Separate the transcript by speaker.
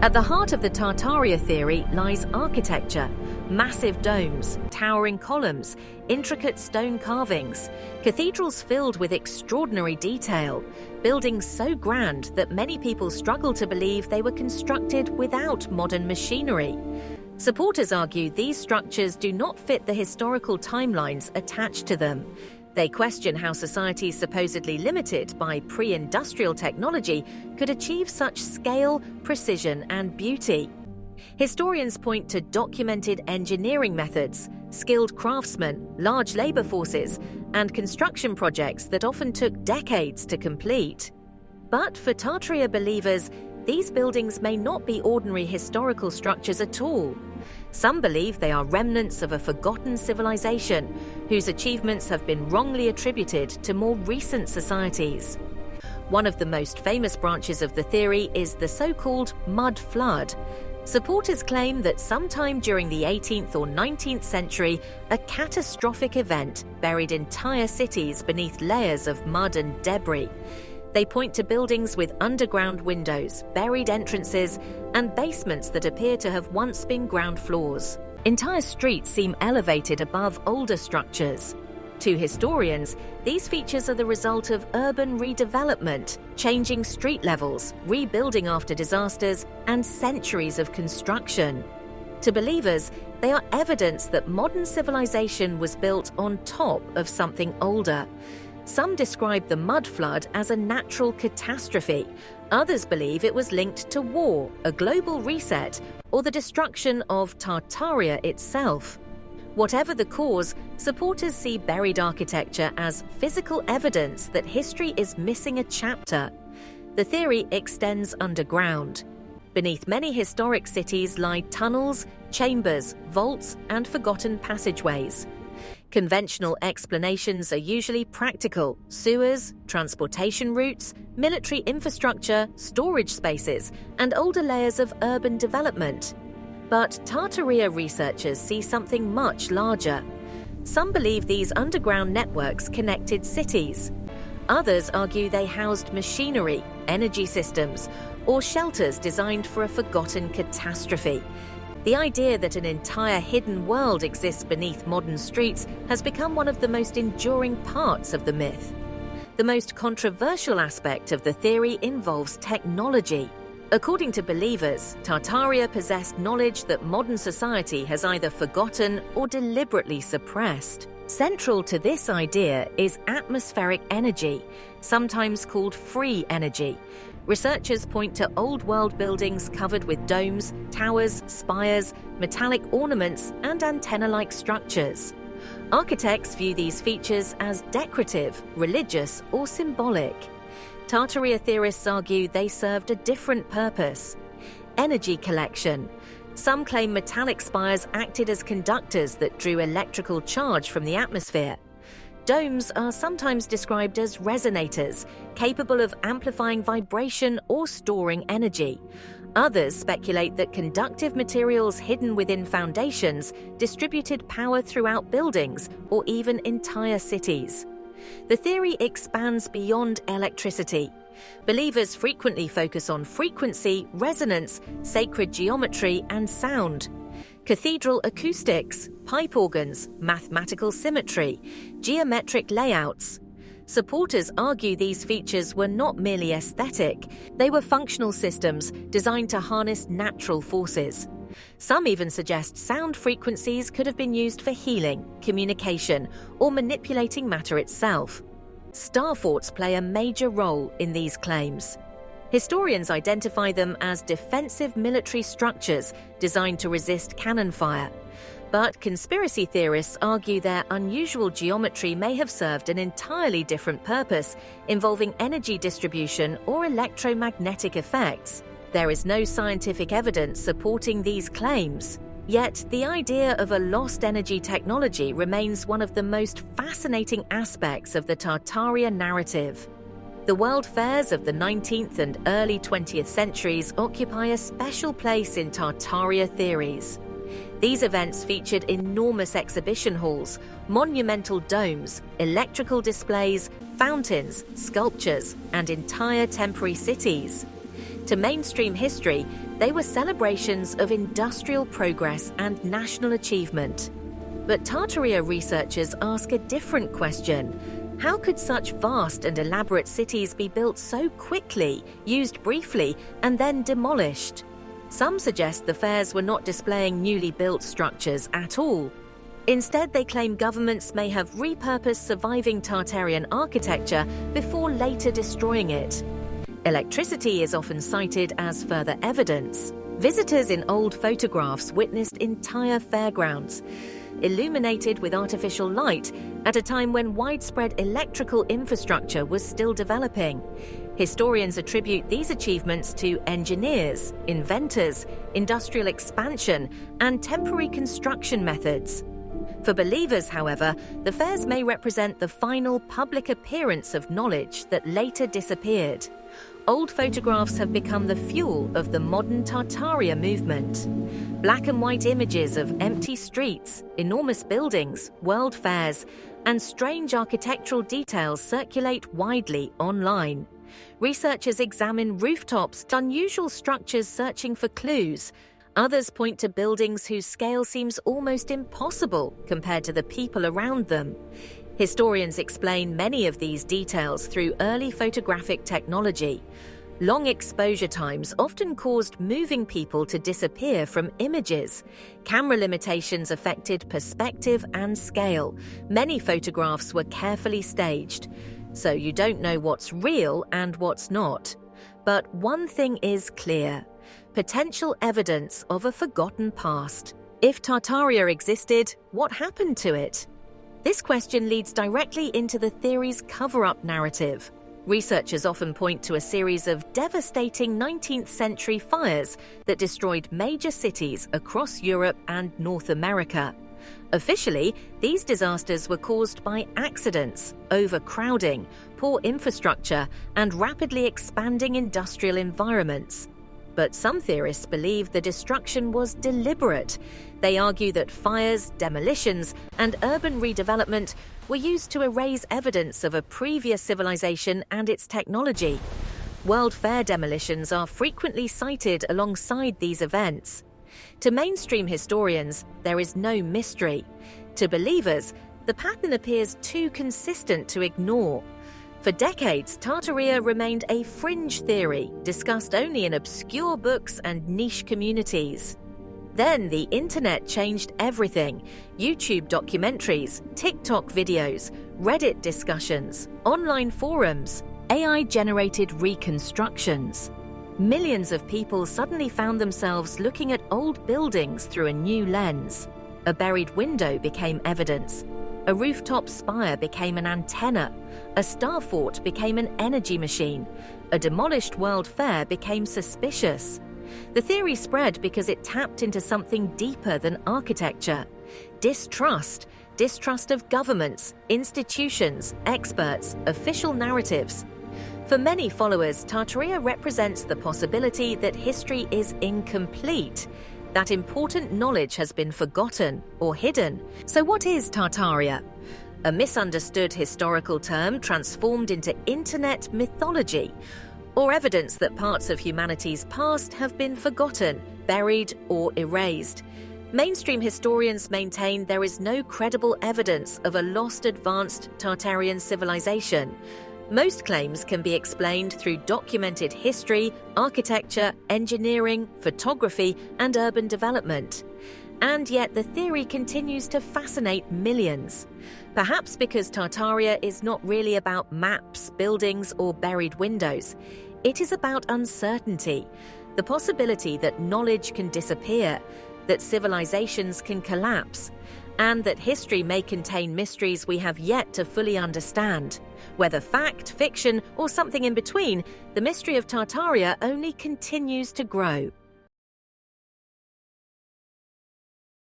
Speaker 1: At the heart of the Tartaria theory lies architecture, massive domes, towering columns, intricate stone carvings, cathedrals filled with extraordinary detail, buildings so grand that many people struggle to believe they were constructed without modern machinery. Supporters argue these structures do not fit the historical timelines attached to them. They question how societies supposedly limited by pre-industrial technology could achieve such scale, precision, and beauty. Historians point to documented engineering methods, skilled craftsmen, large labor forces, and construction projects that often took decades to complete. But for Tartaria believers, these buildings may not be ordinary historical structures at all. Some believe they are remnants of a forgotten civilization whose achievements have been wrongly attributed to more recent societies. One of the most famous branches of the theory is the so-called mud flood. Supporters claim that sometime during the 18th or 19th century, a catastrophic event buried entire cities beneath layers of mud and debris. They point to buildings with underground windows, buried entrances, and basements that appear to have once been ground floors. Entire streets seem elevated above older structures. To historians, these features are the result of urban redevelopment, changing street levels, rebuilding after disasters, and centuries of construction. To believers, they are evidence that modern civilization was built on top of something older. Some describe the mud flood as a natural catastrophe. Others believe it was linked to war, a global reset, or the destruction of Tartaria itself. Whatever the cause, supporters see buried architecture as physical evidence that history is missing a chapter. The theory extends underground. Beneath many historic cities lie tunnels, chambers, vaults, and forgotten passageways. Conventional explanations are usually practical: sewers, transportation routes, military infrastructure, storage spaces, and older layers of urban development. But Tartaria researchers see something much larger. Some believe these underground networks connected cities. Others argue they housed machinery, energy systems, or shelters designed for a forgotten catastrophe. The idea that an entire hidden world exists beneath modern streets has become one of the most enduring parts of the myth. The most controversial aspect of the theory involves technology. According to believers, Tartaria possessed knowledge that modern society has either forgotten or deliberately suppressed. Central to this idea is atmospheric energy, sometimes called free energy. Researchers point to old-world buildings covered with domes, towers, spires, metallic ornaments, and antenna-like structures. Architects view these features as decorative, religious, or symbolic. Tartaria theorists argue they served a different purpose: energy collection. Some claim metallic spires acted as conductors that drew electrical charge from the atmosphere. Domes are sometimes described as resonators, capable of amplifying vibration or storing energy. Others speculate that conductive materials hidden within foundations distributed power throughout buildings or even entire cities. The theory expands beyond electricity. Believers frequently focus on frequency, resonance, sacred geometry, and sound. Cathedral acoustics, pipe organs, mathematical symmetry, geometric layouts. Supporters argue these features were not merely aesthetic, they were functional systems designed to harness natural forces. Some even suggest sound frequencies could have been used for healing, communication, or manipulating matter itself. Star forts play a major role in these claims. Historians identify them as defensive military structures designed to resist cannon fire. But conspiracy theorists argue their unusual geometry may have served an entirely different purpose, involving energy distribution or electromagnetic effects. There is no scientific evidence supporting these claims. Yet, the idea of a lost energy technology remains one of the most fascinating aspects of the Tartaria narrative. The world fairs of the 19th and early 20th centuries occupy a special place in Tartaria theories. These events featured enormous exhibition halls, monumental domes, electrical displays, fountains, sculptures, and entire temporary cities. To mainstream history, They were celebrations of industrial progress and national achievement. But Tartaria researchers ask a different question. How could such vast and elaborate cities be built so quickly, used briefly, and then demolished? Some suggest the fairs were not displaying newly built structures at all. Instead, they claim governments may have repurposed surviving Tartarian architecture before later destroying it. Electricity is often cited as further evidence. Visitors in old photographs witnessed entire fairgrounds, illuminated with artificial light at a time when widespread electrical infrastructure was still developing. Historians attribute these achievements to engineers, inventors, industrial expansion, and temporary construction methods. For believers, however, the fairs may represent the final public appearance of knowledge that later disappeared. Old photographs have become the fuel of the modern Tartaria movement. Black and white images of empty streets, enormous buildings, world fairs, and strange architectural details circulate widely online. Researchers examine rooftops, unusual structures searching for clues. Others point to buildings whose scale seems almost impossible compared to the people around them. Historians explain many of these details through early photographic technology. Long exposure times often caused moving people to disappear from images. Camera limitations affected perspective and scale. Many photographs were carefully staged, so you don't know what's real and what's not. But one thing is clear: potential evidence of a forgotten past. If Tartaria existed, what happened to it? This question leads directly into the theory's cover-up narrative. Researchers often point to a series of devastating 19th-century fires that destroyed major cities across Europe and North America. Officially, these disasters were caused by accidents, overcrowding, poor infrastructure, and rapidly expanding industrial environments. But some theorists believe the destruction was deliberate. They argue that fires, demolitions, and urban redevelopment were used to erase evidence of a previous civilization and its technology. World Fair demolitions are frequently cited alongside these events. To mainstream historians, there is no mystery. To believers, the pattern appears too consistent to ignore. For decades, Tartaria remained a fringe theory, discussed only in obscure books and niche communities. Then the internet changed everything. YouTube documentaries, TikTok videos, Reddit discussions, online forums, AI-generated reconstructions. Millions of people suddenly found themselves looking at old buildings through a new lens. A buried window became evidence. A rooftop spire became an antenna. A star fort became an energy machine. A demolished World Fair became suspicious. The theory spread because it tapped into something deeper than architecture. Distrust of governments, institutions, experts, official narratives. For many followers, Tartaria represents the possibility that history is incomplete, that important knowledge has been forgotten or hidden. So what is Tartaria? A misunderstood historical term transformed into internet mythology, or evidence that parts of humanity's past have been forgotten, buried, or erased. Mainstream historians maintain there is no credible evidence of a lost advanced Tartarian civilization. Most claims can be explained through documented history, architecture, engineering, photography, and urban development. And yet the theory continues to fascinate millions. Perhaps because Tartaria is not really about maps, buildings, or buried windows. It is about uncertainty, the possibility that knowledge can disappear, that civilizations can collapse, and that history may contain mysteries we have yet to fully understand. Whether fact, fiction, or something in between, the mystery of Tartaria only continues to grow.